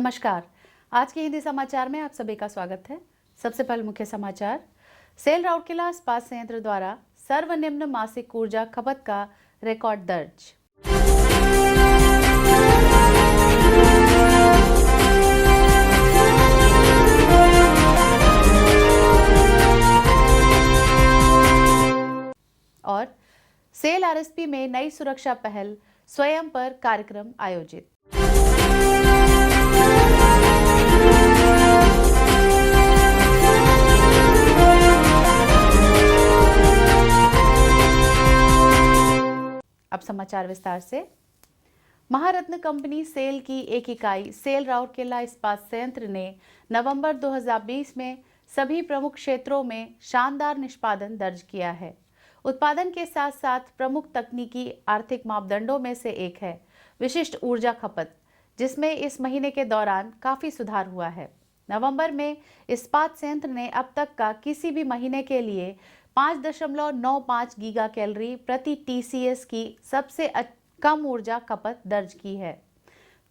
नमस्कार। आज के हिंदी समाचार में आप सभी का स्वागत है। सबसे पहले मुख्य समाचार। सेल राउरकेला इस्पात संयंत्र द्वारा सर्वनिम्न मासिक ऊर्जा खपत का रिकॉर्ड दर्ज। और सेल आरएसपी में नई सुरक्षा पहल स्वयं पर कार्यक्रम आयोजित। अब समाचार विस्तार से। महारत्न कंपनी सेल की एक इकाई सेल राउरकेला इस्पात संयंत्र ने नवंबर 2020 में सभी प्रमुख क्षेत्रों में शानदार निष्पादन दर्ज किया है। उत्पादन के साथ साथ प्रमुख तकनीकी आर्थिक मापदंडों में से एक है विशिष्ट ऊर्जा खपत, जिसमें इस महीने के दौरान काफी सुधार हुआ है। नवंबर में इस्पात संयंत्र ने अब तक का किसी भी महीने के लिए 5.95 गीगा कैलोरी प्रति टीसीएस की सबसे कम ऊर्जा खपत दर्ज की है।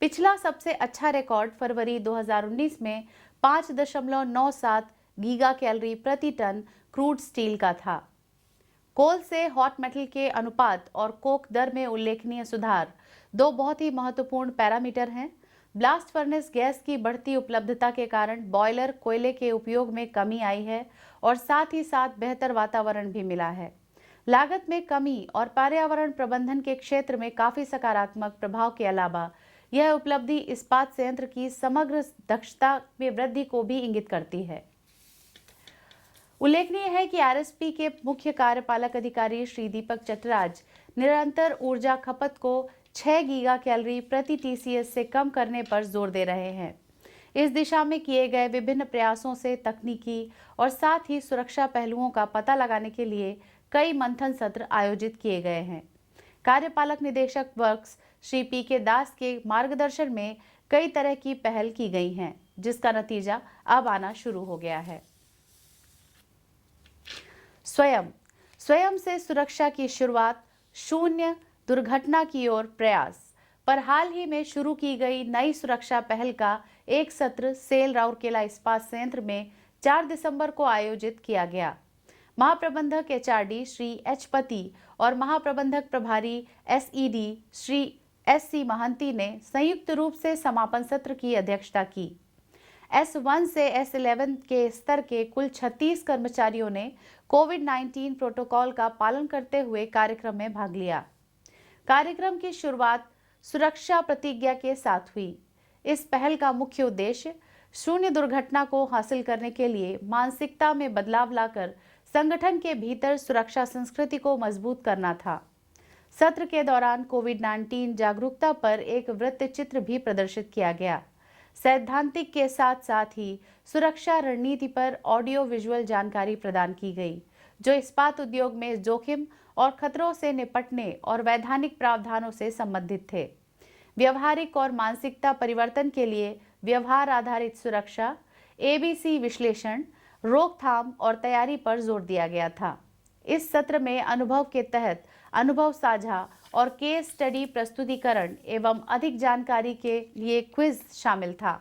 पिछला सबसे अच्छा रिकॉर्ड फरवरी 2019 में 5.97 गीगा कैलोरी प्रति टन क्रूड स्टील का था। कोल से हॉट मेटल के अनुपात और कोक दर में उल्लेखनीय सुधार दो बहुत ही महत्वपूर्ण पैरामीटर हैं। ब्लास्ट फर्नेस गैस की बढ़ती उपलब्धता के कारण बॉयलर कोयले के उपयोग में कमी आई है और साथ ही साथ बेहतर वातावरण भी मिला है। लागत में कमी और पर्यावरण प्रबंधन के क्षेत्र में काफी सकारात्मक प्रभाव के अलावा यह उपलब्धि इस्पात संयंत्र की समग्र दक्षता में वृद्धि को भी इंगित करती है। उल्लेखनीय है कि आरएसपी के मुख्य कार्यपालक अधिकारी श्री दीपक चटराज निरंतर ऊर्जा खपत को 6 गीगा कैलोरी प्रति टीसीएस से कम करने पर जोर दे रहे हैं। इस दिशा में किए गए विभिन्न प्रयासों से तकनीकी और साथ ही सुरक्षा पहलुओं का पता लगाने के लिए कई मंथन सत्र आयोजित किए गए हैं। कार्यपालक निदेशक वर्क्स श्री पी.के. दास के मार्गदर्शन में कई तरह की पहल की गई हैं, जिसका नतीजा अब आना शुरू हो गया है। स्वयं से सुरक्षा की शुरुआत, शून्य दुर्घटना की ओर प्रयास पर हाल ही में शुरू की गई नई सुरक्षा पहल का एक सत्र सेल राउरकेला इस्पात संयंत्र में 4 दिसंबर को आयोजित किया गया। महाप्रबंधक एचआरडी श्री एच पति और महाप्रबंधक प्रभारी एसईडी श्री एससी महंती ने संयुक्त रूप से समापन सत्र की अध्यक्षता की। S1 से S11 के स्तर के कुल 36 कर्मचारियों ने कोविड-19 प्रोटोकॉल का पालन करते हुए कार्यक्रम में भाग लिया। कार्यक्रम की शुरुआत सुरक्षा प्रतिज्ञा के साथ हुई। इस पहल का मुख्य उद्देश्य शून्य दुर्घटना को हासिल करने के लिए मानसिकता में बदलाव लाकर संगठन के भीतर सुरक्षा संस्कृति को मजबूत करना था। सत्र के दौरान कोविड-19 जागरूकता पर एक वृत्त चित्र भी प्रदर्शित किया गया। सैद्धांतिक के साथ साथ ही सुरक्षा रणनीति पर ऑडियो विजुअल जानकारी प्रदान की गई, जो इस्पात उद्योग में जोखिम और खतरों से निपटने और वैधानिक प्रावधानों से संबंधित थे। व्यवहारिक और मानसिकता परिवर्तन के लिए व्यवहार आधारित सुरक्षा, एबीसी विश्लेषण, रोकथाम और तैयारी पर जोर दिया गया था। इस सत्र में अनुभव के तहत अनुभव साझा और केस स्टडी प्रस्तुतिकरण एवं अधिक जानकारी के लिए क्विज शामिल था।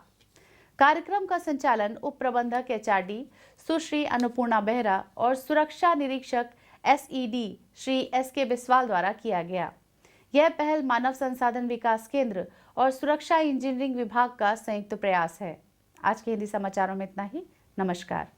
कार्यक्रम का संचालन उप प्रबंधक एचआरडी सुश्री अन्नपूर्णा बेहरा और सुरक्षा निरीक्षक एसईडी श्री एसके बिस्वाल द्वारा किया गया। यह पहल मानव संसाधन विकास केंद्र और सुरक्षा इंजीनियरिंग विभाग का संयुक्त प्रयास है। आज के हिंदी समाचारों में इतना ही। नमस्कार।